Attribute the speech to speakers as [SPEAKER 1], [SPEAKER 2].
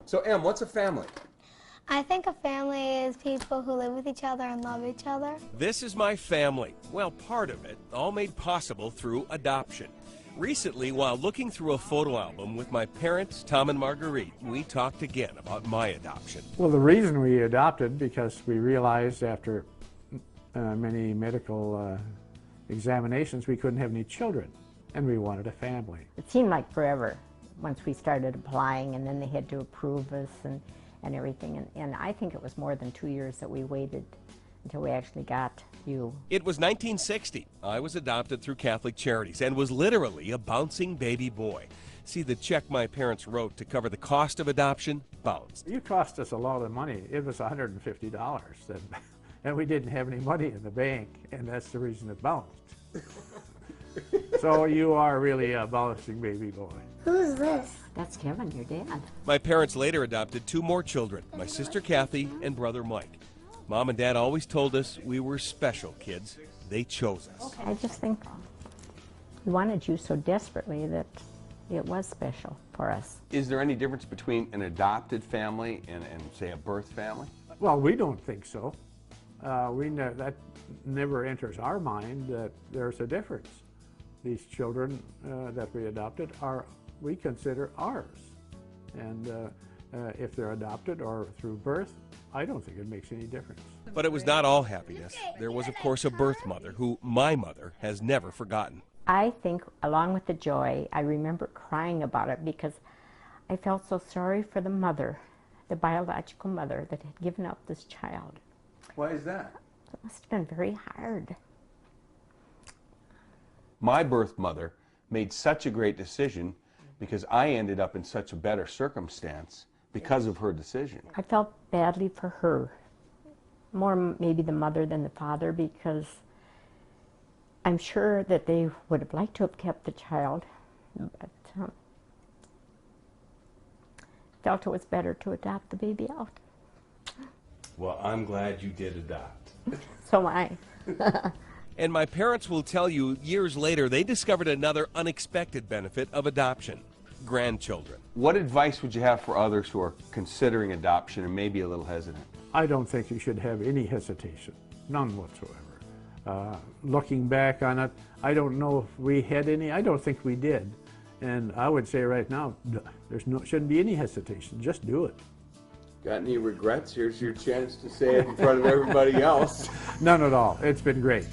[SPEAKER 1] So, Em, what's a family?
[SPEAKER 2] I think a family is people who live with each other and love each other.
[SPEAKER 3] This is my family. Well, part of it, all made possible through adoption. Recently, while looking through a photo album with my parents, Tom and Marguerite, we talked again about my adoption.
[SPEAKER 4] Well, the reason we adopted, because we realized after many medical examinations we couldn't have any children, and we wanted a family.
[SPEAKER 5] It seemed like forever once we started applying, and then they had to approve us and everything. And I think it was more than 2 years that we waited until we actually got you.
[SPEAKER 3] It was 1960. I was adopted through Catholic Charities and was literally a bouncing baby boy. See, the check my parents wrote to cover the cost of adoption bounced.
[SPEAKER 4] You cost us a lot of money. It was $150, and we didn't have any money in the bank, and that's the reason it bounced. So you are really a bouncing baby boy.
[SPEAKER 2] Who's this?
[SPEAKER 5] That's Kevin, your dad.
[SPEAKER 3] My parents later adopted 2 more children, my sister Kathy and brother Mike. Mom and Dad always told us we were special kids. They chose us.
[SPEAKER 5] I just think we wanted you so desperately that it was special for us.
[SPEAKER 1] Is there any difference between an adopted family and say, a birth family?
[SPEAKER 4] Well, we don't think so. That never enters our mind that there's a difference. These children that we adopted we consider ours. And if they're adopted or through birth, I don't think it makes any difference.
[SPEAKER 3] But it was not all happiness. There was, of course, a birth mother who my mother has never forgotten.
[SPEAKER 5] I think, along with the joy, I remember crying about it because I felt so sorry for the mother, the biological mother that had given up this child.
[SPEAKER 1] Why is that?
[SPEAKER 5] It must have been very hard.
[SPEAKER 1] My birth mother made such a great decision because I ended up in such a better circumstance because of her decision.
[SPEAKER 5] I felt badly for her, more maybe the mother than the father, because I'm sure that they would have liked to have kept the child, but felt it was better to adopt the baby out.
[SPEAKER 1] Well, I'm glad you did adopt.
[SPEAKER 5] So am I.
[SPEAKER 3] And my parents will tell you years later they discovered another unexpected benefit of adoption: grandchildren.
[SPEAKER 1] What advice would you have for others who are considering adoption and maybe a little hesitant?
[SPEAKER 4] I don't think you should have any hesitation, none whatsoever. Looking back on it, I don't know if we had any. I don't think we did. And I would say right now, shouldn't be any hesitation. Just do it.
[SPEAKER 1] Got any regrets? Here's your chance to say it in front of everybody else.
[SPEAKER 4] None at all. It's been great.